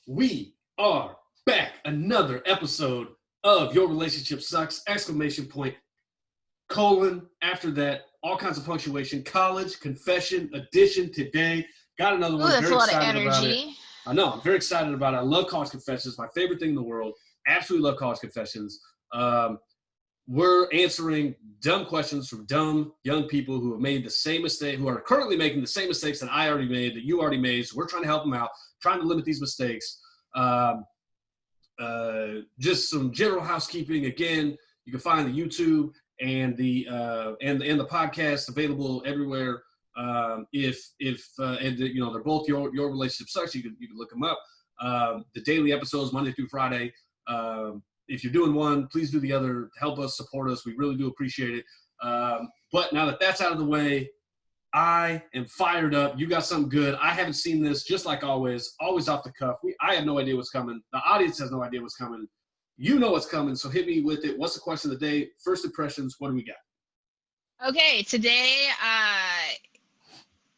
We are back. Another episode of Your Relationship Sucks! Exclamation point, colon, after that, all kinds of punctuation, college, confession, edition today. Got another one. Ooh, that's Very a lot of excited about it. energy. I know. I'm very excited about it. I love college confessions. My favorite thing in the world. Absolutely love college confessions. We're answering dumb questions from dumb young people who have made the same mistake, who are currently making the same mistakes that I already made, that you already made. So we're trying to help them out, trying to limit these mistakes. Just some general housekeeping. Again, you can find the YouTube and the podcast available everywhere. They're both your relationship sucks. You can look them up. The daily episodes Monday through Friday. If you're doing one, please do the other. Help us, support us. We really do appreciate it. But now that that's out of the way, I am fired up. You got something good. I haven't seen this, just like always off the cuff. I have no idea what's coming. The audience has no idea what's coming. You know what's coming, so hit me with it. What's the question of the day? First impressions, what do we got? Okay, today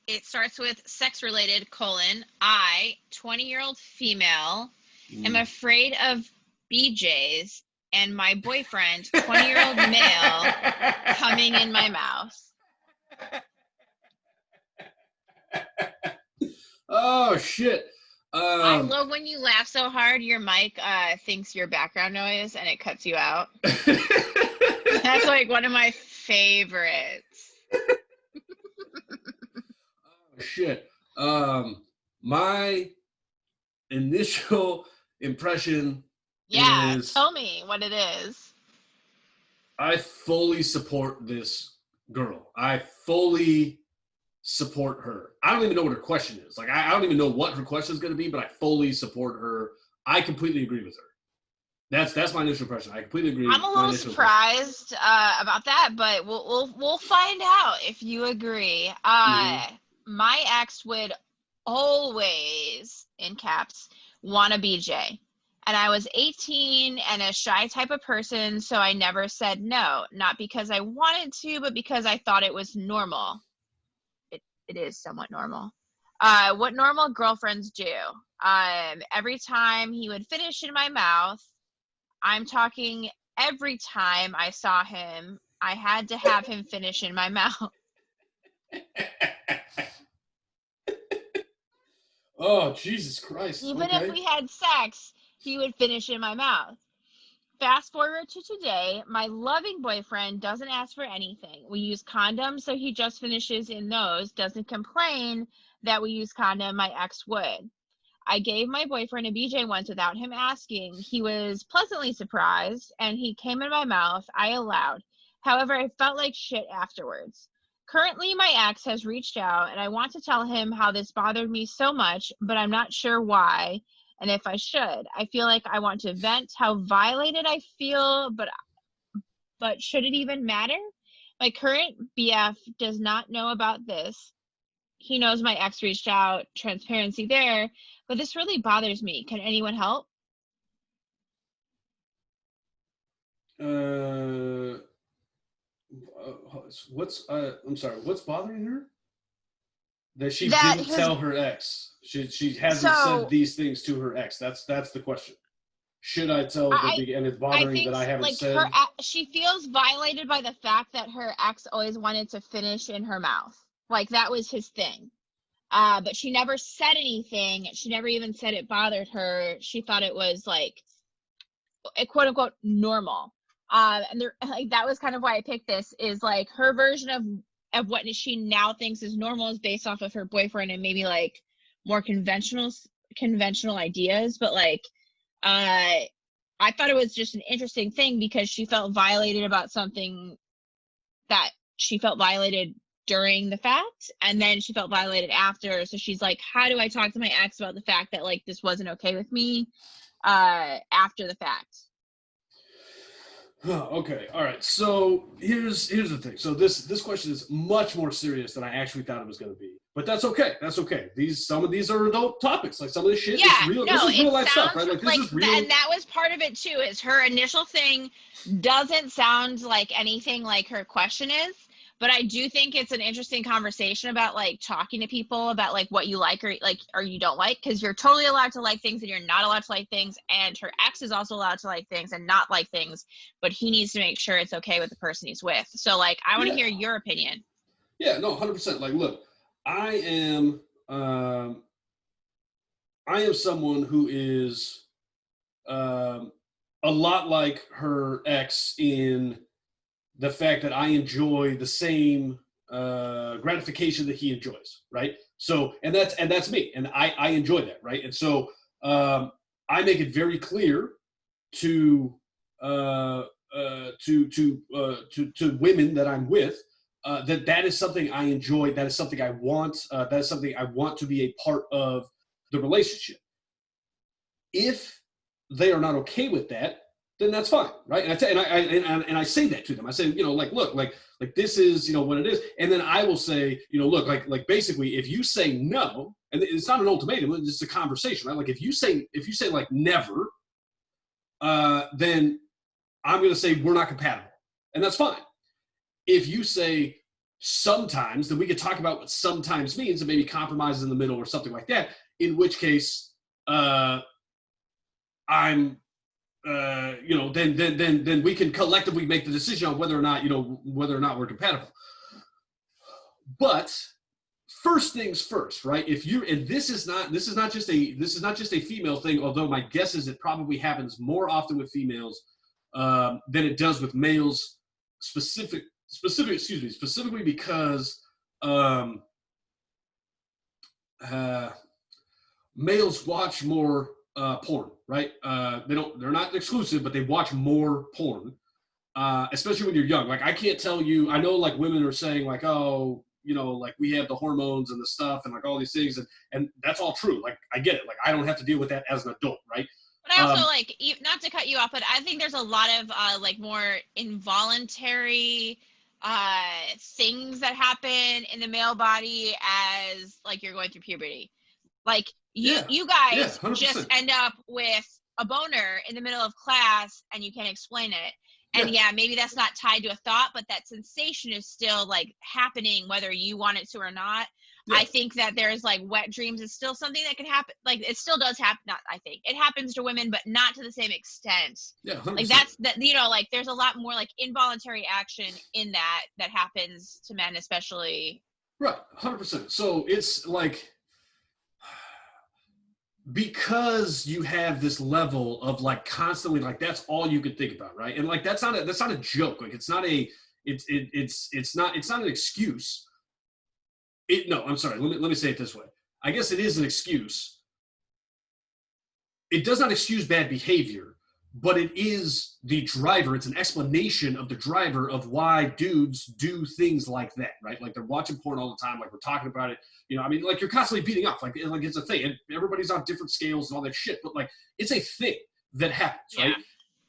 it starts with sex-related, I, 20-year-old female, am afraid of BJs and my boyfriend, 20-year-old male, coming in my mouth. Oh, shit. I love when you laugh so hard, your mic thinks your background noise and it cuts you out. That's like one of my favorites. Oh, shit. My initial impression is... Tell me what it is. I fully support this girl. I fully support her. I don't even know what her question is. Like, I don't even know what her question is going to be, but I fully support her. I completely agree with her. That's my initial impression. I completely agree. I'm a little surprised about that, but we'll find out if you agree. My ex would always, in caps, want a BJ. And I was 18 and a shy type of person, so I never said no. Not because I wanted to, but because I thought it was normal. It is somewhat normal. What normal girlfriends do. Every time he would finish in my mouth, I'm talking every time I saw him, I had to have him finish in my mouth. Oh, Jesus Christ. Even if we had sex, he would finish in my mouth. Fast forward to today, my loving boyfriend doesn't ask for anything. We use condoms, so he just finishes in those, doesn't complain that we use condom, my ex would. I gave my boyfriend a BJ once without him asking. He was pleasantly surprised, and he came in my mouth. I allowed. However, I felt like shit afterwards. Currently, my ex has reached out, and I want to tell him how this bothered me so much, but I'm not sure why. And if I should, I feel like I want to vent how violated I feel, but should it even matter? My current BF does not know about this. He knows my ex reached out, transparency there, but this really bothers me. Can anyone help? I'm sorry, what's bothering her? That she didn't tell her ex. She hasn't said these things to her ex. That's the question. Should I tell and it's bothering that I haven't said. She feels violated by the fact that her ex always wanted to finish in her mouth. Like, that was his thing. But she never said anything. She never even said it bothered her. She thought it was like a quote unquote normal. And that was kind of why I picked this, is like her version of what she now thinks is normal is based off of her boyfriend and maybe like more conventional ideas. But like, I thought it was just an interesting thing because she felt violated about something that she felt violated during the fact, and then she felt violated after. So she's like, how do I talk to my ex about the fact that like this wasn't okay with me after the fact? Okay, all right. So here's the thing. So this question is much more serious than I actually thought it was going to be. But that's okay. That's okay. Some of these are adult topics. Like some of this shit is real. No, this is real life stuff, right? Like this is real. And that was part of it too. Is her initial thing doesn't sound like anything like her question is, But I do think it's an interesting conversation about like talking to people about like what you like or you don't like, because you're totally allowed to like things and you're not allowed to like things, and her ex is also allowed to like things and not like things, but he needs to make sure it's okay with the person he's with. So like I want to hear your opinion. Yeah, no, 100%. Like, look, I am um I am someone who is um a lot like her ex in the fact that I enjoy the same gratification that he enjoys, right? So, and that's me, and I enjoy that, right? And so I make it very clear to to women that I'm with that that is something I enjoy. That is something I want. That is something I want to be a part of the relationship. If they are not okay with that, then that's fine, right? And I say that to them. I say, like, look, like this is, what it is. And then I will say, look, like basically, if you say no, and it's not an ultimatum, it's just a conversation, right? Like if you say like never, then I'm going to say we're not compatible, and that's fine. If you say sometimes, then we could talk about what sometimes means and maybe compromises in the middle or something like that. In which case, I'm, then we can collectively make the decision on whether or not we're compatible. But first things first, right? And this is not just a female thing, although my guess is it probably happens more often with females than it does with males, specifically because males watch more porn, right? They're not exclusive, but they watch more porn, especially when you're young. Like I can't tell you, I know like women are saying like, oh, like we have the hormones and the stuff and like all these things, and that's all true. Like I get it. Like I don't have to deal with that as an adult, right? But I also like, not to cut you off, but I think there's a lot of like more involuntary things that happen in the male body as like you're going through puberty. Like you guys just end up with a boner in the middle of class and you can't explain it. And maybe that's not tied to a thought, but that sensation is still like happening whether you want it to or not. Yeah. I think that there's like wet dreams is still something that can happen. Like it still does happen. Not, I think it happens to women, but not to the same extent. Yeah, 100%. Like that's that, like there's a lot more like involuntary action in that happens to men, especially. Right. 100%. So it's like, because you have this level of like constantly like that's all you could think about, right? And like that's not a joke. Like it's not an excuse. No, I'm sorry. Let me say it this way. I guess it is an excuse. It does not excuse bad behavior, but it is the driver. It's an explanation of the driver of why dudes do things like that, right? Like they're watching porn all the time. Like we're talking about it. I mean, like you're constantly beating up. Like it's a thing. And everybody's on different scales and all that shit. But like it's a thing that happens, right?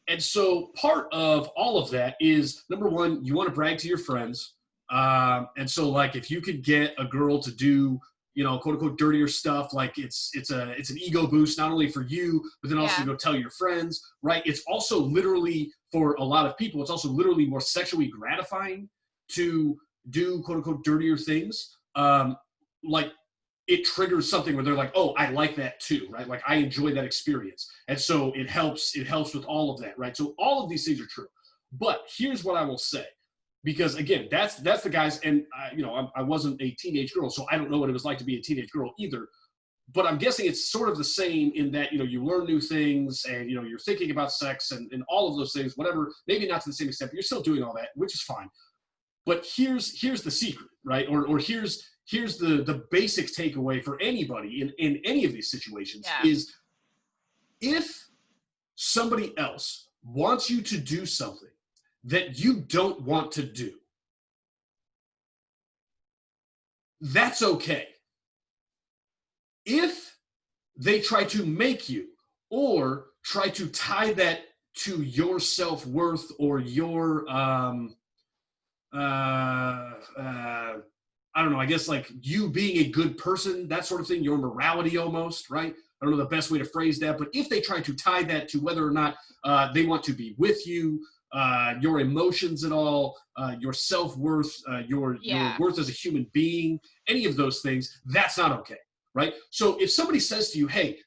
And so part of all of that is, number one, you want to brag to your friends. And so like if you could get a girl to do, quote unquote dirtier stuff, like it's an ego boost, not only for you, but then also go tell your friends, right? It's also literally, for a lot of people, it's also literally more sexually gratifying to do quote unquote dirtier things. Like it triggers something where they're like, oh, I like that too, right? Like I enjoy that experience. And so it helps with all of that, right? So all of these things are true. But here's what I will say. Because again, that's the guys, and I wasn't a teenage girl, so I don't know what it was like to be a teenage girl either. But I'm guessing it's sort of the same in that you learn new things, and you're thinking about sex and all of those things, whatever. Maybe not to the same extent, but you're still doing all that, which is fine. But here's the secret, right? Or here's the basic takeaway for anybody in any of these situations is, if somebody else wants you to do something that you don't want to do, that's okay. If they try to make you or try to tie that to your self-worth or your I don't know, I guess like you being a good person, that sort of thing, your morality almost, right? I don't know the best way to phrase that, but if they try to tie that to whether or not they want to be with you, your emotions at all, your self-worth, your worth as a human being, any of those things, that's not okay, right? So if somebody says to you, hey,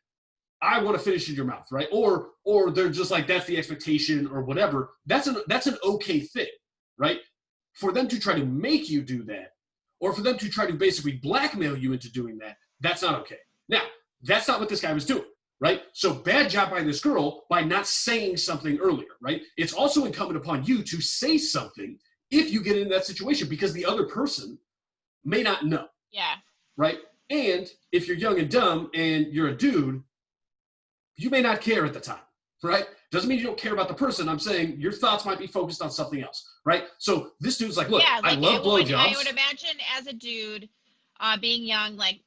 I want to finish in your mouth, right? Or they're just like, that's the expectation or whatever, that's an okay thing, right? For them to try to make you do that, or for them to try to basically blackmail you into doing that, that's not okay. Now, that's not what this guy was doing, right? So bad job by this girl by not saying something earlier, right? It's also incumbent upon you to say something if you get into that situation, because the other person may not know. Yeah. Right? And if you're young and dumb and you're a dude, you may not care at the time, right? Doesn't mean you don't care about the person. I'm saying your thoughts might be focused on something else, right? So this dude's like, look, yeah, like I love blowjobs. I would imagine as a dude, being young, like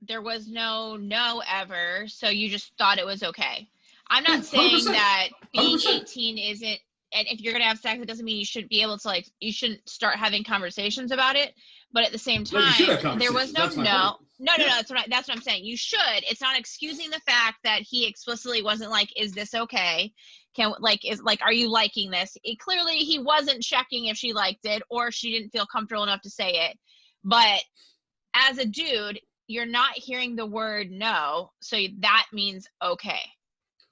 there was no ever, so you just thought it was okay. I'm not saying 100%. that being 100%. 18 isn't, and if you're gonna have sex, it doesn't mean you should be able to, like, you shouldn't start having conversations about it. But at the same time, there was no. That's what I'm saying. You should. It's not excusing the fact that he explicitly wasn't like, "Is this okay? Are you liking this?" Clearly, he wasn't checking if she liked it or she didn't feel comfortable enough to say it. But as a dude, you're not hearing the word no, so that means okay.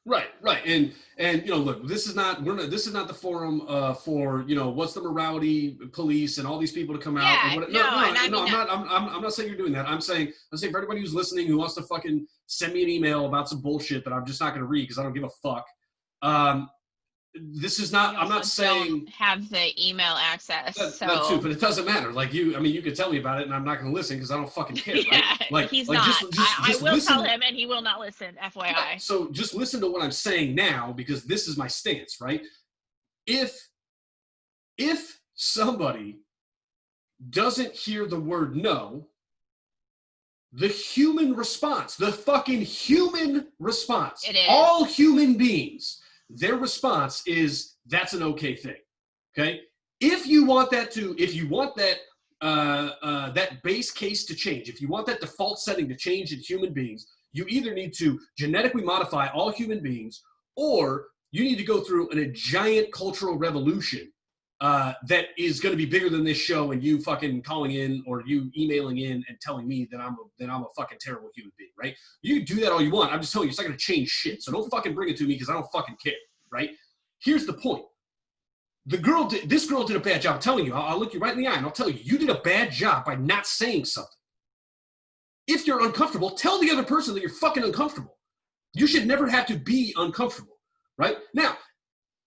Right. And look, this is not the forum for, what's the morality police and all these people to come out. Yeah, I'm not saying you're doing that. I'm saying for everybody who's listening who wants to fucking send me an email about some bullshit that I'm just not going to read because I don't give a fuck. This is not. I'm not saying don't have the email access. That too, but it doesn't matter. Like you could tell me about it, and I'm not going to listen because I don't fucking care. Right? Yeah, like he's like not. I will tell him, and he will not listen. FYI. Yeah, so just listen to what I'm saying now, because this is my stance, right? If somebody doesn't hear the word no, the human response, the fucking human response, it is. All human beings, their response is, that's an okay thing. Okay? If you want that that base case to change, if you want that default setting to change in human beings, you either need to genetically modify all human beings, or you need to go through a giant cultural revolution that is going to be bigger than this show and you fucking calling in or you emailing in and telling me that I'm a fucking terrible human being, right? You can do that all you want. I'm just telling you, it's not going to change shit. So don't fucking bring it to me because I don't fucking care, right? Here's the point. This girl did a bad job. I'm telling you, I'll look you right in the eye and I'll tell you, you did a bad job by not saying something. If you're uncomfortable, tell the other person that you're fucking uncomfortable. You should never have to be uncomfortable, right? Now,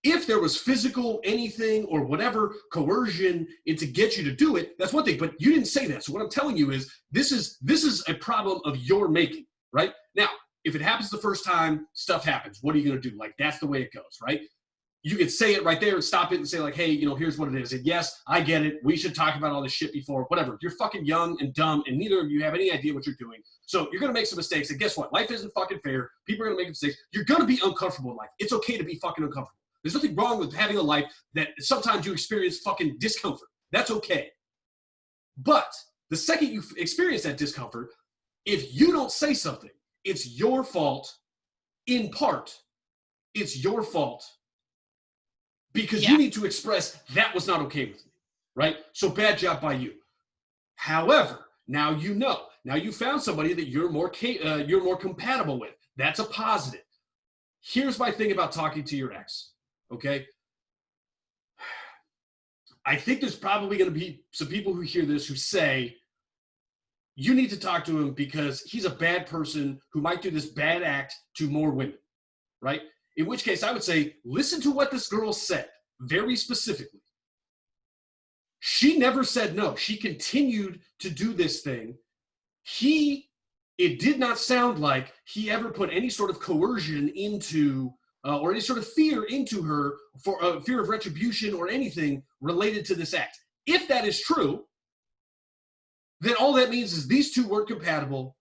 if there was physical anything or whatever coercion to get you to do it, that's one thing, but you didn't say that. So what I'm telling you is this is a problem of your making, right? Now, if it happens the first time, stuff happens. What are you going to do? Like, that's the way it goes, right? You could say it right there and stop it and say like, hey, here's what it is. And yes, I get it. We should talk about all this shit before, whatever. You're fucking young and dumb and neither of you have any idea what you're doing. So you're going to make some mistakes. And guess what? Life isn't fucking fair. People are going to make mistakes. You're going to be uncomfortable in life. It's okay to be fucking uncomfortable. There's nothing wrong with having a life that sometimes you experience fucking discomfort. That's okay. But the second you experience that discomfort, if you don't say something, it's your fault. In part, it's your fault. Because you need to express that was not okay with me, right? So bad job by you. However, now you know. Now you found somebody that you're more compatible with. That's a positive. Here's my thing about talking to your ex, okay? I think there's probably going to be some people who hear this who say, you need to talk to him because he's a bad person who might do this bad act to more women, right? In which case, I would say, listen to what this girl said, very specifically. She never said no. She continued to do this thing. It did not sound like he ever put any sort of coercion into, or any sort of fear into her for fear of retribution or anything related to this act. If that is true, then all that means is these two weren't compatible,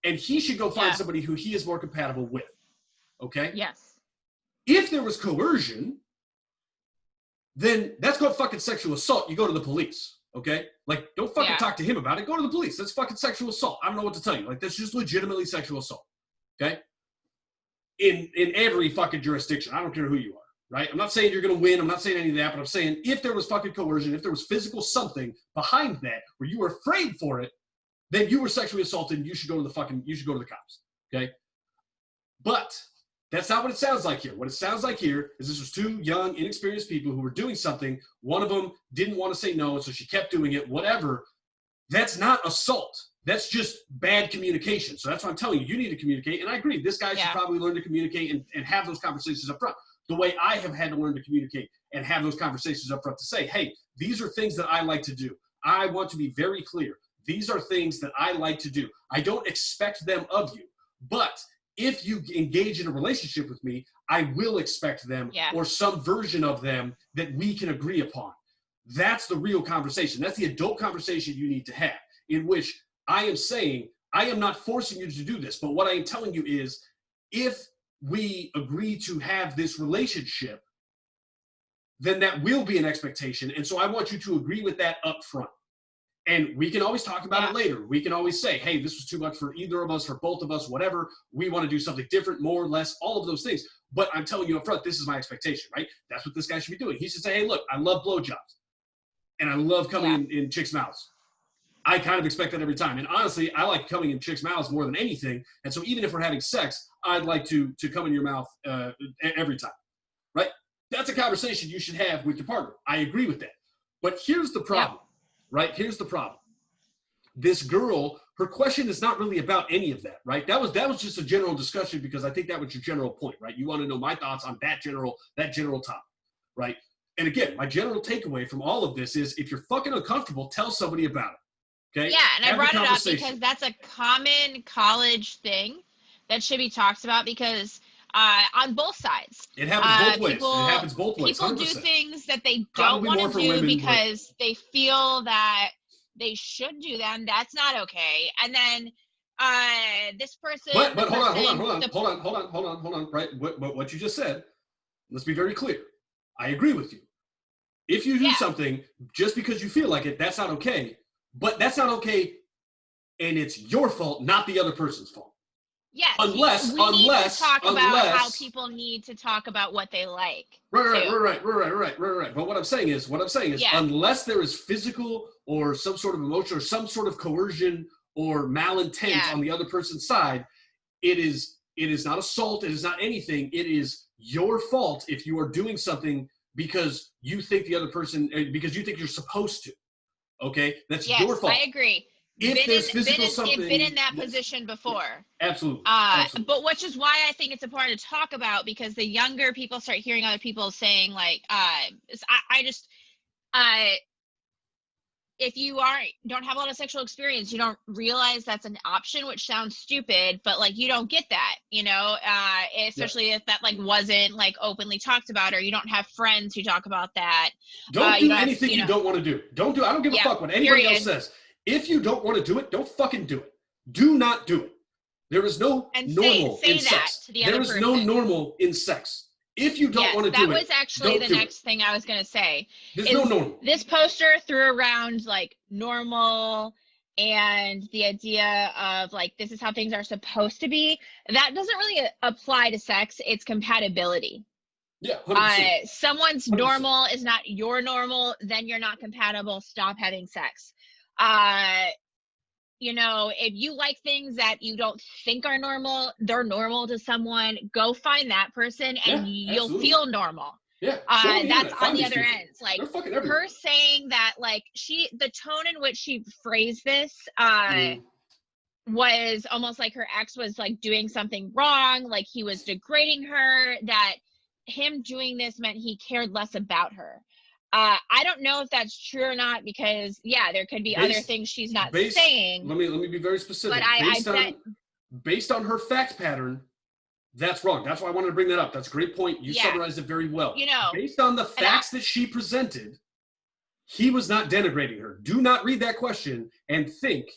and he should go find somebody who he is more compatible with. Okay? Yes. If there was coercion, then that's called fucking sexual assault. You go to the police, okay? Like, don't fucking talk to him about it. Go to the police. That's fucking sexual assault. I don't know what to tell you. Like, that's just legitimately sexual assault, okay? In every fucking jurisdiction. I don't care who you are, right? I'm not saying you're going to win. I'm not saying any of that, but I'm saying if there was fucking coercion, if there was physical something behind that where you were afraid for it, then you were sexually assaulted and you should go to the cops, okay? But that's not what it sounds like here. What it sounds like here is this was two young, inexperienced people who were doing something. One of them didn't want to say no, so she kept doing it, whatever. That's not assault. That's just bad communication. So that's what I'm telling you. You need to communicate. And I agree. This guy should probably learn to communicate and have those conversations up front. The way I have had to learn to communicate and have those conversations up front to say, hey, these are things that I like to do. I want to be very clear. These are things that I like to do. I don't expect them of you. But if you engage in a relationship with me, I will expect them or some version of them that we can agree upon. That's the real conversation. That's the adult conversation you need to have, in which I am saying, I am not forcing you to do this, but what I am telling you is, if we agree to have this relationship, then that will be an expectation. And so I want you to agree with that up front. And we can always talk about it later. We can always say, hey, this was too much for either of us, for both of us, whatever. We want to do something different, more or less, all of those things. But I'm telling you up front, this is my expectation, right? That's what this guy should be doing. He should say, hey, look, I love blowjobs. And I love coming in chicks' mouths. I kind of expect that every time. And honestly, I like coming in chicks' mouths more than anything. And so even if we're having sex, I'd like to come in your mouth every time, right? That's a conversation you should have with your partner. I agree with that. But here's the problem, right? Here's the problem. This girl, her question is not really about any of that, right? That was just a general discussion because I think that was your general point, right? You want to know my thoughts on that general topic, right? And again, my general takeaway from all of this is if you're fucking uncomfortable, tell somebody about it. Okay? Yeah, and I brought it up because that's a common college thing that should be talked about because on both sides. It happens both ways. It happens both ways. People 100%. do things that they don't want to do because they feel that they should do them. That's not okay. And then this person. But hold on. Right, what you just said. Let's be very clear. I agree with you. If you do something just because you feel like it, that's not okay. But that's not okay, and it's your fault, not the other person's fault. Yes. Unless we need to talk about how people need to talk about what they like. Right. But what I'm saying is, unless there is physical or some sort of emotion or some sort of coercion or malintent on the other person's side, it is not assault. It is not anything. It is your fault if you are doing something because you think the other person, because you think you're supposed to. Okay, that's your fault. I agree. If there's physical something, been in that position before. Absolutely. But which is why I think it's important to talk about because the younger people start hearing other people saying like, if you don't have a lot of sexual experience, you don't realize that's an option, which sounds stupid, but like you don't get that, especially if that like wasn't like openly talked about or you don't have friends who talk about that. Don't do anything you don't want to do. I don't give a fuck what anybody else says. If you don't want to do it, don't fucking do it. Do not do it. There is no normal in sex. There is no normal in sex. If you don't want to do it, that was actually the next thing I was going to say. There's no normal. This poster threw around like normal and the idea of like, this is how things are supposed to be. That doesn't really apply to sex. It's compatibility. Yeah, 100%. Someone's 100%. Normal is not your normal, then you're not compatible. Stop having sex. If you like things that you don't think are normal, they're normal to someone, go find that person and you'll feel normal. Yeah. That's on the other end. Like her saying that like the tone in which she phrased this, was almost like her ex was like doing something wrong. Like he was degrading her, that him doing this meant he cared less about her. I don't know if that's true or not because there could be other things she's not saying. Let me be very specific. But based on her fact pattern, that's wrong. That's why I wanted to bring that up. That's a great point. You summarized it very well. Based on the facts that she presented, he was not denigrating her. Do not read that question and think,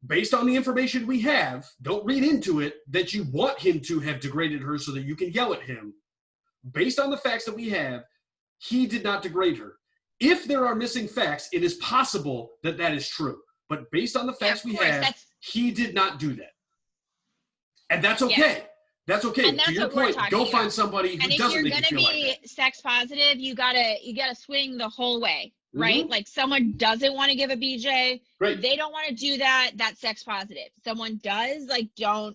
based on the information we have, don't read into it that you want him to have degraded her so that you can yell at him. Based on the facts that we have, he did not degrade her. If there are missing facts, it is possible that that is true. But based on the facts we have, he did not do that. And that's okay. That's okay. And that's to your what we're point, talking go find about. somebody who And if doesn't you're make gonna you feel like be that. sex positive, you gotta swing the whole way, right? Mhm. Like someone doesn't want to give a BJ, Great. they don't want to do that. That's sex positive. Someone does, like, don't,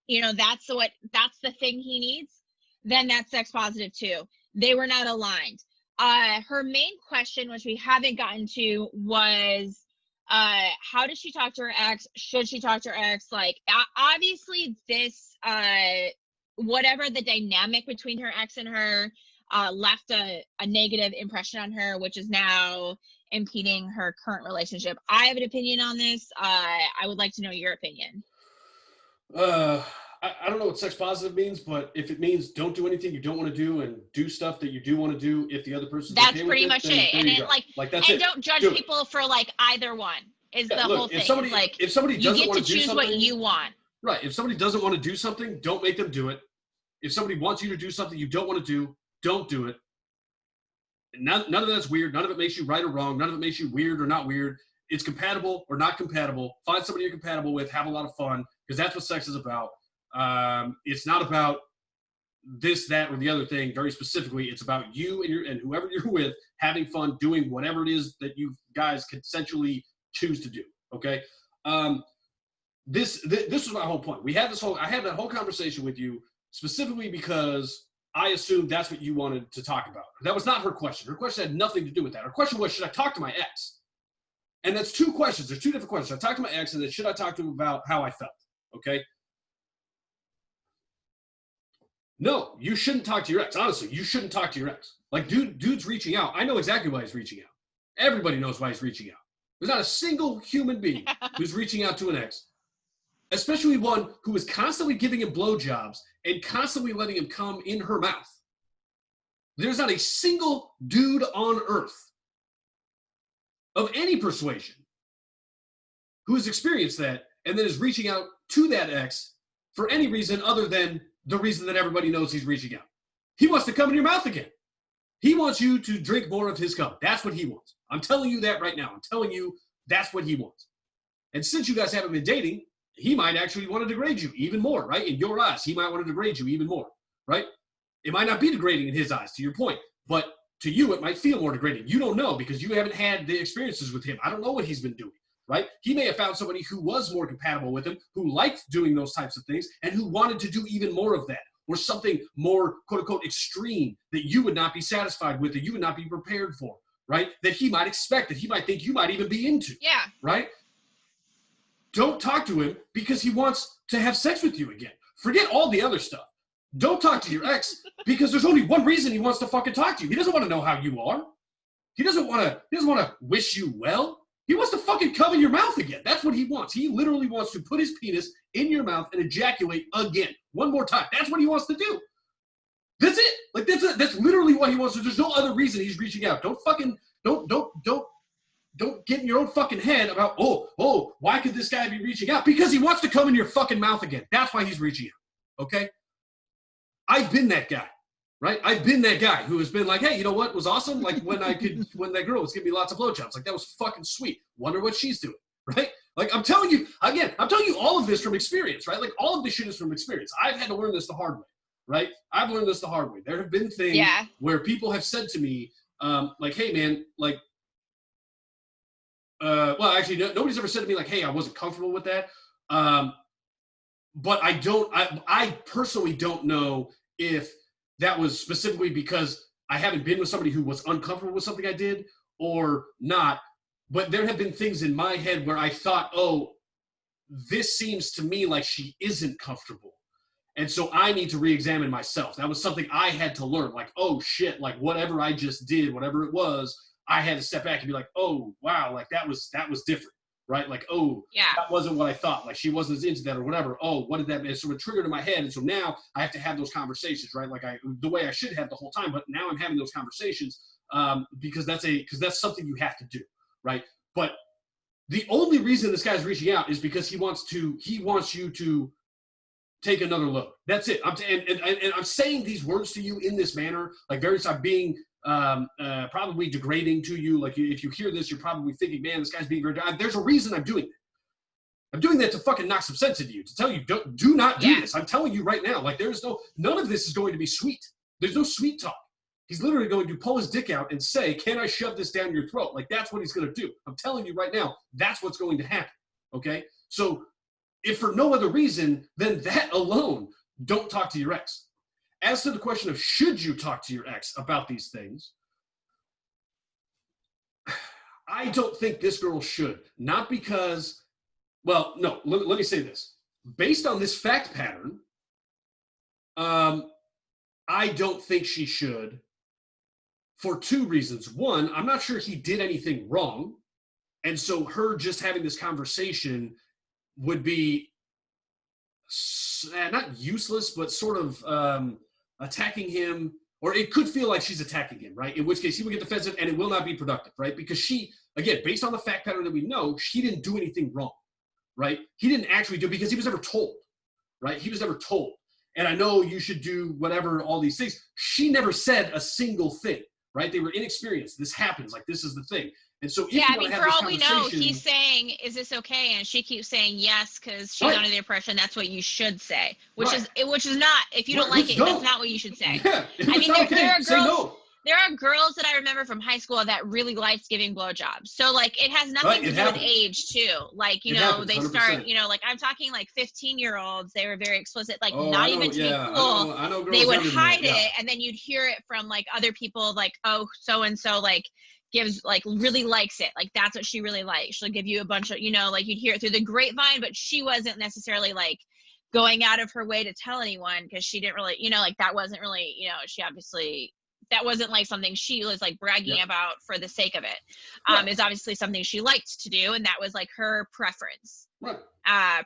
that's the thing he needs. Then that's sex positive too. They were not aligned. Her main question, which we haven't gotten to, was how does she talk to her ex? Should she talk to her ex? Like, obviously this whatever the dynamic between her ex and her left a negative impression on her, which is now impeding her current relationship. I have an opinion on this. I would like to know your opinion. I don't know what sex positive means, but if it means don't do anything you don't want to do and do stuff that you do want to do, if the other person's That's okay with pretty it, much then it. there And you it, go. like, That's and it. don't judge Do it. people for like either one is Yeah, the whole look, thing. It's like, if somebody you doesn't get want to to do choose something, what you want. right? If somebody doesn't want to do something, don't make them do it. If somebody wants you to do something you don't want to do, don't do it. None of that's weird. None of it makes you right or wrong. None of it makes you weird or not weird. It's compatible or not compatible. Find somebody you're compatible with. Have a lot of fun, because that's what sex is about. It's not about this, that, or the other thing. Very specifically, it's about you and whoever you're with having fun doing whatever it is that you guys consensually choose to do. Okay. This was my whole point. I had that whole conversation with you specifically because I assumed that's what you wanted to talk about. That was not her question. Her question had nothing to do with that. Her question was, should I talk to my ex? And that's two questions. There's two different questions. I talked to my ex, and then should I talk to him about how I felt? Okay. No, you shouldn't talk to your ex. Honestly, you shouldn't talk to your ex. Like, dude's reaching out. I know exactly why he's reaching out. Everybody knows why he's reaching out. There's not a single human being who's reaching out to an ex, especially one who is constantly giving him blowjobs and constantly letting him come in her mouth. There's not a single dude on earth of any persuasion who has experienced that and then is reaching out to that ex for any reason other than the reason that everybody knows he's reaching out. He wants to come in your mouth again. He wants you to drink more of his cum. That's what he wants. I'm telling you that right now. I'm telling you that's what he wants. And since you guys haven't been dating, he might actually want to degrade you even more, right? In your eyes, he might want to degrade you even more, right? It might not be degrading in his eyes, to your point, but to you, it might feel more degrading. You don't know because you haven't had the experiences with him. I don't know what he's been doing, right? He may have found somebody who was more compatible with him, who liked doing those types of things, and who wanted to do even more of that, or something more, quote unquote, extreme that you would not be satisfied with, that you would not be prepared for, right? That he might expect, that he might think you might even be into, Yeah. right? Don't talk to him because he wants to have sex with you again. Forget all the other stuff. Don't talk to your ex because there's only one reason he wants to fucking talk to you. He doesn't want to know how you are. He doesn't want to wish you well. He wants to fucking come in your mouth again. That's what he wants. He literally wants to put his penis in your mouth and ejaculate again. One more time. That's what he wants to do. That's it. Like, that's literally what he wants to do. There's no other reason he's reaching out. Don't get in your own fucking head about, why could this guy be reaching out? Because he wants to come in your fucking mouth again. That's why he's reaching out. Okay? I've been that guy, right? I've been that guy who has been like, hey, you know what was awesome? Like when that girl was giving me lots of blowjobs. Like, that was fucking sweet. Wonder what she's doing, right? Like, I'm telling you all of this from experience, right? Like, all of this shit is from experience. I've had to learn this the hard way, right? I've learned this the hard way. There have been things where people have said to me, like, hey, man, like, well, actually, nobody's ever said to me, like, hey, I wasn't comfortable with that. But I personally don't know if that was specifically because I haven't been with somebody who was uncomfortable with something I did or not. But there have been things in my head where I thought, oh, this seems to me like she isn't comfortable. And so I need to re-examine myself. That was something I had to learn. Like, oh, shit, like whatever I just did, whatever it was, I had to step back and be like, oh, wow, like that was different. Right? Like, oh, that wasn't what I thought. Like, she wasn't as into that or whatever. Oh, what did that mean? So it triggered in my head. And so now I have to have those conversations, right? Like the way I should have the whole time, but now I'm having those conversations because that's something you have to do, right? But the only reason this guy's reaching out is because he wants you to take another load. That's it. And I'm saying these words to you in this manner, like I'm being probably degrading to you. Like, if you hear this, you're probably thinking, man, this guy's being very, there's a reason I'm doing it. I'm doing that to fucking knock some sense into you, to tell you, do not do Yeah. this. I'm telling you right now, like none of this is going to be sweet. There's no sweet talk. He's literally going to pull his dick out and say, can I shove this down your throat? Like, that's what he's going to do. I'm telling you right now, that's what's going to happen, okay? So if for no other reason than that alone, don't talk to your ex. As to the question of should you talk to your ex about these things, I don't think this girl should. Not because, well, no, let me say this. Based on this fact pattern, I don't think she should, for two reasons. One, I'm not sure he did anything wrong. And so her just having this conversation would be not useless, but sort of attacking him, or it could feel like she's attacking him, right? In which case he will get defensive and it will not be productive, right? Because she, again, based on the fact pattern that we know, she didn't do anything wrong, right? He didn't actually do, because he was never told, right? He was never told. And I know you should do whatever, all these things. She never said a single thing, right? They were inexperienced. This happens, like this is the thing. And so if Yeah, you I mean, have for this all we know, conversation- he's saying, "Is this okay?" And she keeps saying yes because she's Right. under the impression that's what you should say, which Right. is not. If you don't Right, like it, no. that's not what you should say. Yeah, if I it's mean, not there are say girls- no. There are girls that I remember from high school that really liked giving blowjobs. So like, it has nothing Right, to it do happens. with age too. Like, you It know, happens, they 100%. start, you know, like I'm talking like 15-year-olds. They were very explicit, like Oh, not I know, even to yeah, be cool. I know girls They would younger than hide that, yeah. it, and then you'd hear it from like other people, like, oh, so and so like gives, like, really likes it, like that's what she really likes. She'll give you a bunch of, you know, like you'd hear it through the grapevine, but she wasn't necessarily like going out of her way to tell anyone, because she didn't really, you know, like that wasn't really, you know, she obviously, that wasn't like something she was like bragging Yeah. about for the sake of it. Right. Is obviously something she liked to do, and that was like her preference. Right.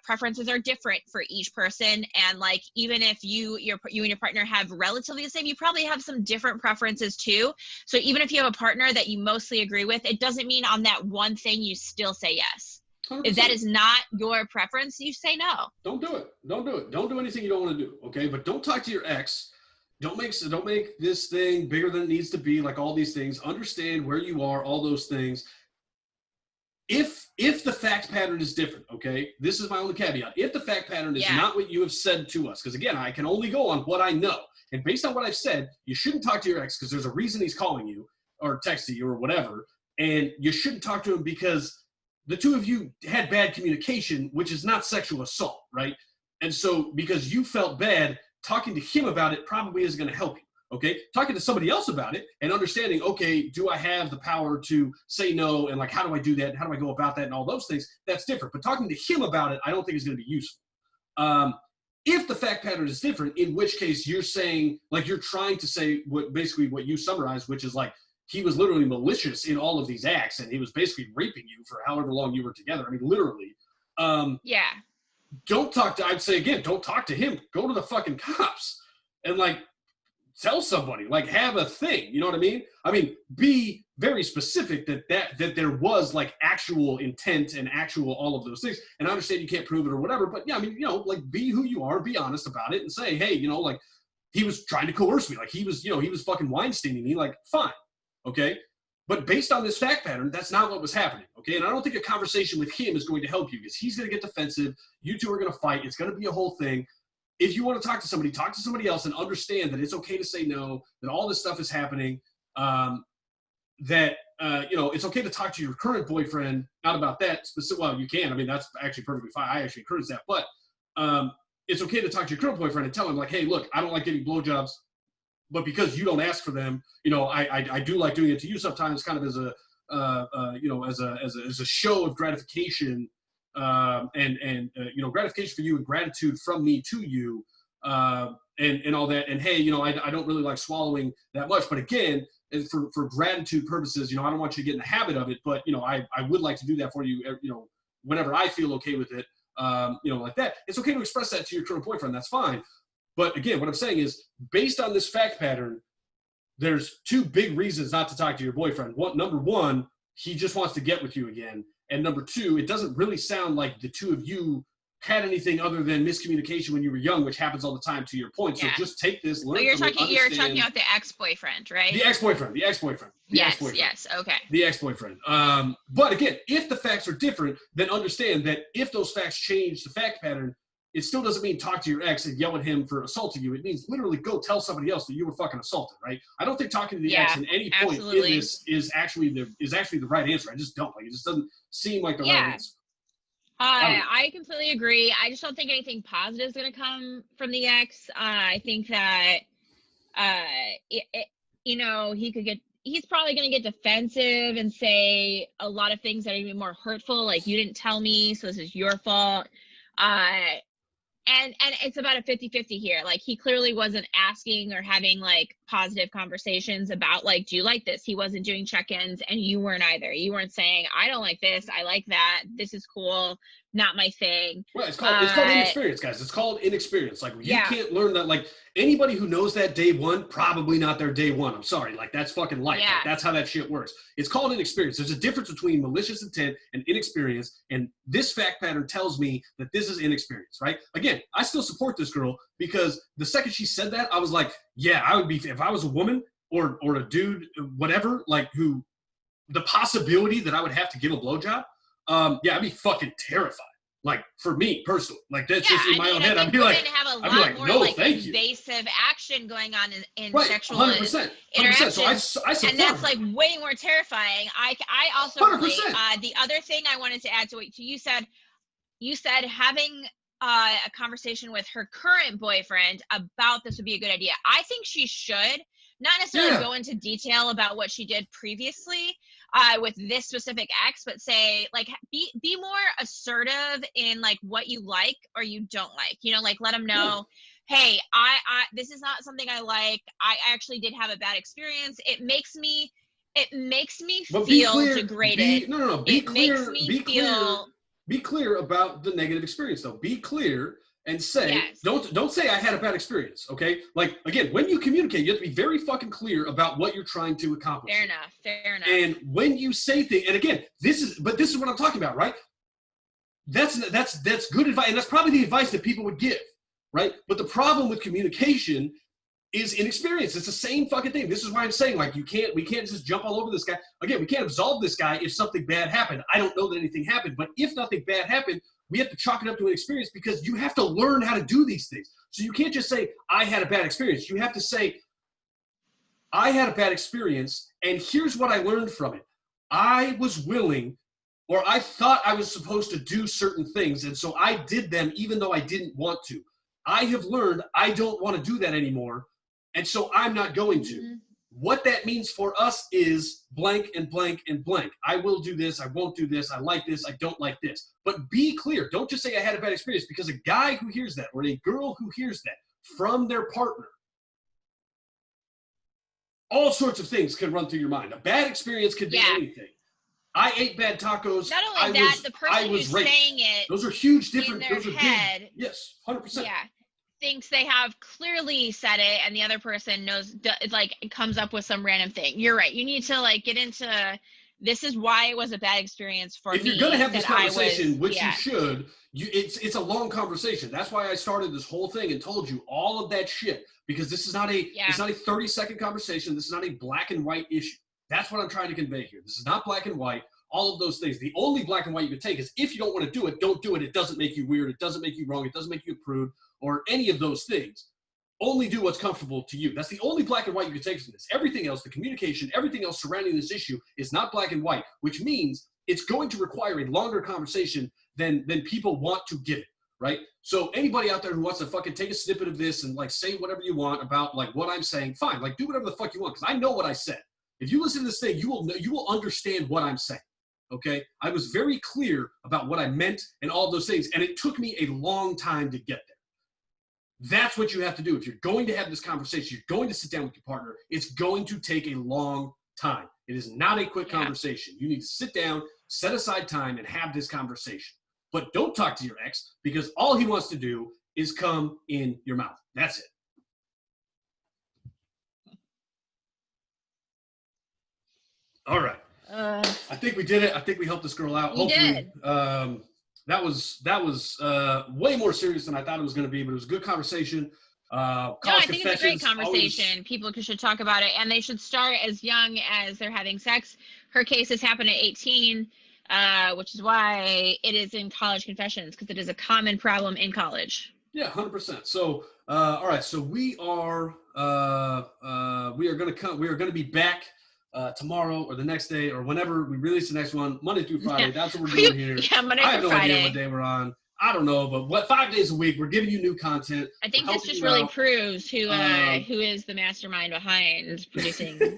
Preferences are different for each person, and like even if you and your partner have relatively the same, you probably have some different preferences too. So even if you have a partner that you mostly agree with, it doesn't mean on that one thing you still say yes. 100%. If that is not your preference, you say no. Don't do it. Don't do it. Don't do anything you don't want to do. Okay, but don't talk to your ex. Don't make this thing bigger than it needs to be. Like all these things. Understand where you are. All those things. If the fact pattern is different, okay, this is my only caveat. If the fact pattern is Yeah. not what you have said to us, because again, I can only go on what I know, and based on what I've said, you shouldn't talk to your ex because there's a reason he's calling you or texting you or whatever, and you shouldn't talk to him because the two of you had bad communication, which is not sexual assault, right? And so because you felt bad, talking to him about it probably isn't going to help you. Okay, talking to somebody else about it and understanding, okay, do I have the power to say no, and like how do I do that, and how do I go about that, and all those things, that's different. But talking to him about it, I don't think is going to be useful. If the fact pattern is different, in which case you're saying, like you're trying to say basically what you summarized, which is like he was literally malicious in all of these acts, and he was basically raping you for however long you were together. I mean, literally. Yeah. I'd say again, don't talk to him. Go to the fucking cops and like tell somebody, like have a thing. You know what I mean? I mean, be very specific that there was like actual intent and actual all of those things. And I understand you can't prove it or whatever, but yeah, I mean, you know, like be who you are, be honest about it, and say, hey, you know, like he was trying to coerce me, like he was fucking Weinsteining me, like fine, okay. But based on this fact pattern, that's not what was happening, okay? And I don't think a conversation with him is going to help you because he's going to get defensive. You two are going to fight. It's going to be a whole thing. If you want to talk to somebody else and understand that it's okay to say no, that all this stuff is happening, that, you know, it's okay to talk to your current boyfriend, not about that. Well, you can. I mean, that's actually perfectly fine. I actually encourage that. But it's okay to talk to your current boyfriend and tell him, like, hey, look, I don't like getting blowjobs. But because you don't ask for them, you know, I do like doing it to you sometimes, kind of as a, you know, as a show of gratification, and you know, gratification for you and gratitude from me to you, and all that. And hey, you know, I don't really like swallowing that much, but again, for gratitude purposes, you know, I don't want you to get in the habit of it, but you know, I would like to do that for you, you know, whenever I feel okay with it, you know, like that. It's okay to express that to your current boyfriend. That's fine. But again, what I'm saying is, based on this fact pattern, there's two big reasons not to talk to your boyfriend. Number one, he just wants to get with you again. And number two, it doesn't really sound like the two of you had anything other than miscommunication when you were young, which happens all the time, to your point. So Yeah. just take this, learn But you're from it, talking understand. about the ex-boyfriend, right? The ex-boyfriend. Yes, okay. The ex-boyfriend. But again, if the facts are different, then understand that if those facts change the fact pattern, it still doesn't mean talk to your ex and yell at him for assaulting you. It means literally go tell somebody else that you were fucking assaulted, right? I don't think talking to the ex at any point absolutely. in this is actually the right answer. I just don't. Like, it just doesn't seem like the right answer. I completely agree. I just don't think anything positive is going to come from the ex. I think that, he's probably going to get defensive and say a lot of things that are even more hurtful. Like, you didn't tell me, so this is your fault. And it's about a 50-50 here. Like, he clearly wasn't asking or having like positive conversations about like, do you like this? He wasn't doing check-ins, and you weren't either. You weren't saying, I don't like this, I like that, this is cool, not my thing. Right, it's called inexperience, guys. It's called inexperience. Like, you can't learn that. Like, anybody who knows that day one, probably not their day one. I'm sorry. Like, that's fucking life. Yeah. Like, that's how that shit works. It's called inexperience. There's a difference between malicious intent and inexperience, and this fact pattern tells me that this is inexperience, right? Again, I still support this girl, because the second she said that, I was like, yeah, I would be, if I was a woman or a dude, whatever, like, who, the possibility that I would have to give a blowjob, I'd be fucking terrified. Like, for me personally, like, that's just in my own head. I'd be like, more no, like thank you. Invasive action going on in Right, sexual 100%. interactions. So I support and that's her. like way more terrifying. I also 100%. relate. The other thing I wanted to add to what you said having a conversation with her current boyfriend about this would be a good idea. I think she should not necessarily go into detail about what she did previously with this specific ex, but say, like, be more assertive in like what you like or you don't like. Like, let them know, hey, I this is not something I like. I actually did have a bad experience. It makes me feel degraded. Be clear about the negative experience, though. Be clear and say, don't say I had a bad experience, okay? Like, again, when you communicate, you have to be very fucking clear about what you're trying to accomplish. Fair enough. And when you say things, and again, this is what I'm talking about, right? That's good advice, and that's probably the advice that people would give, right? But the problem with communication is inexperience. It's the same fucking thing. This is why I'm saying, like, we can't just jump all over this guy. Again, we can't absolve this guy if something bad happened. I don't know that anything happened, but if nothing bad happened, we have to chalk it up to an experience, because you have to learn how to do these things. So you can't just say, I had a bad experience. You have to say, I had a bad experience, and here's what I learned from it. I was willing, or I thought I was supposed to do certain things, and so I did them even though I didn't want to. I have learned I don't want to do that anymore, and so I'm not going to. Mm-hmm. What that means for us is blank and blank and blank. I will do this. I won't do this. I like this. I don't like this. But be clear. Don't just say I had a bad experience, because a guy who hears that, or a girl who hears that from their partner, all sorts of things can run through your mind. A bad experience could be anything. I ate bad tacos. Not only that, the person who's saying it, those are huge different. In their head, big, yes, 100%. Yeah, thinks they have clearly said it, and the other person knows, like, comes up with some random thing. You're right. You need to like get into, this is why it was a bad experience for me. If you're gonna have this conversation, which you should, it's a long conversation. That's why I started this whole thing and told you all of that shit, because this is not a it's not a 30-second conversation. This is not a black and white issue. That's what I'm trying to convey here. This is not black and white. All of those things. The only black and white you can take is, if you don't want to do it, don't do it. It doesn't make you weird. It doesn't make you wrong. It doesn't make you a prude or any of those things. Only do what's comfortable to you. That's the only black and white you can take from this. Everything else, the communication, everything else surrounding this issue is not black and white, which means it's going to require a longer conversation than people want to give it, right? So anybody out there who wants to fucking take a snippet of this and like say whatever you want about like what I'm saying, fine. Like, do whatever the fuck you want, because I know what I said. If you listen to this thing, you will understand what I'm saying. Okay, I was very clear about what I meant and all those things, and it took me a long time to get there. That's what you have to do. If you're going to have this conversation, you're going to sit down with your partner, it's going to take a long time. It is not a quick conversation. You need to sit down, set aside time, and have this conversation. But don't talk to your ex, because all he wants to do is come in your mouth. That's it. All right. I think we did it. I think we helped this girl out. We did. that was way more serious than I thought it was going to be, but it was a good conversation. No, College I think it's a great confessions, always. conversation. People should talk about it, and they should start as young as they're having sex. Her cases happen at 18, which is why it is in college confessions, because it is a common problem in college. Yeah, 100%. So, all right. So we are going to be back tomorrow or the next day or whenever we release the next one, Monday through Friday. Yeah. That's what we're doing here. Yeah, Monday I have through no Friday. idea what day we're on. I don't know, but 5 days a week, we're giving you new content. I think We're this just helping you really out. proves who is the mastermind behind producing.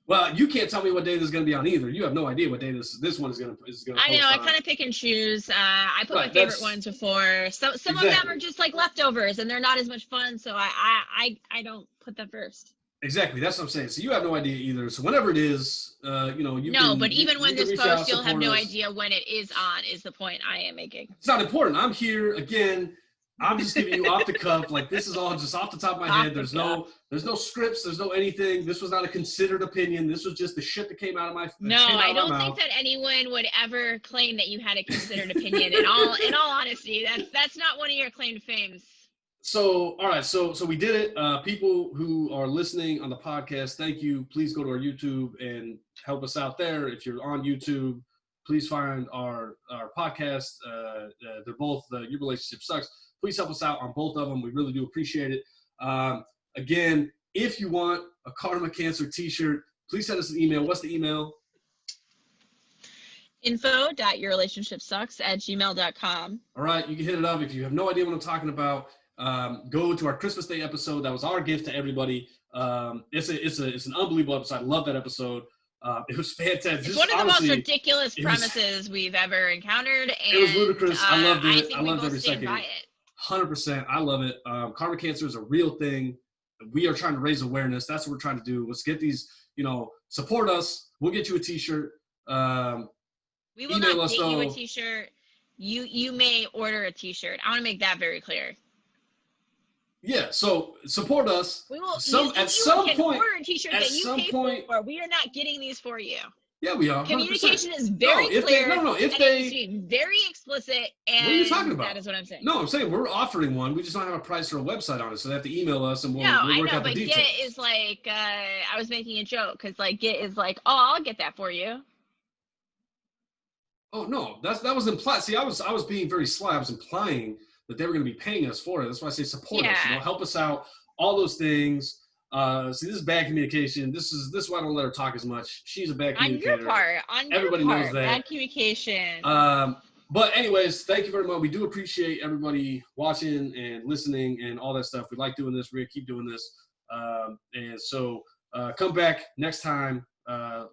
Well, you can't tell me what day this is going to be on either. You have no idea what day this one is going to I know. I on. kind of pick and choose. I put Right, my favorite that's- ones before. Some of them Exactly. are just like leftovers, and they're not as much fun. So I don't put them first. Exactly. That's what I'm saying. So you have no idea either. So whenever it is, you No, can, but even when you can this reach out, post, you'll have support no us. idea when it is on. Is the point I am making? It's not important. I'm here again. I'm just giving you off the cuff. Like, this is all just off the top of my Off head. the There's no scripts. There's no anything. This was not a considered opinion. This was just the shit that came out of my No, I don't think that anyone would ever claim that you had a considered opinion. In all honesty, that's not one of your claimed fames. So, all right. So we did it. People who are listening on the podcast, thank you. Please go to our YouTube and help us out there. If you're on YouTube, please find our podcast. They're both Your Relationship Sucks. Please help us out on both of them. We really do appreciate it. Again, if you want a Karma Cancer t-shirt, please send us an email. What's the email? info.yourrelationshipsucks@gmail.com. All right, you can hit it up. If you have no idea what I'm talking about, go to our Christmas Day episode. That was our gift to everybody. It's an unbelievable episode. I love that episode. It was fantastic. It's one of the most ridiculous premises we've ever encountered. And, it was ludicrous. I loved it. I think I we loved both every stand second. by it. 100%. I love it. Karma Cancer is a real thing. We are trying to raise awareness. That's what we're trying to do. Let's get these, support us. We'll get you a t-shirt. We will not get you a t-shirt. You may order a t-shirt. I want to make that very clear. Yeah, so support us. We will at some point order a t-shirt at that you some pay point, for. We are not getting these for you. Yeah, we are. 100%. Communication is very clear. If it they needs to be very explicit. And what are you talking about? That is what I'm saying. No, I'm saying we're offering one. We just don't have a price or a website on it, so they have to email us and we'll work out the details. But Git is like, I was making a joke because like Git is like, oh, I'll get that for you. Oh no, that was implied. See, I was being very sly. I was implying that they were going to be paying us for it. That's why I say support us. Help us out. All those things. See, this is bad communication. This is why I don't let her talk as much. She's a bad communicator. On your part. Everybody knows that. Bad communication. But anyways, thank you very much. We do appreciate everybody watching and listening and all that stuff. We like doing this. We're going to keep doing this. And so come back next time.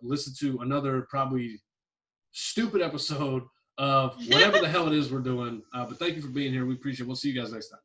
Listen to another probably stupid episode of whatever the hell it is we're doing. But thank you for being here. We appreciate it. We'll see you guys next time.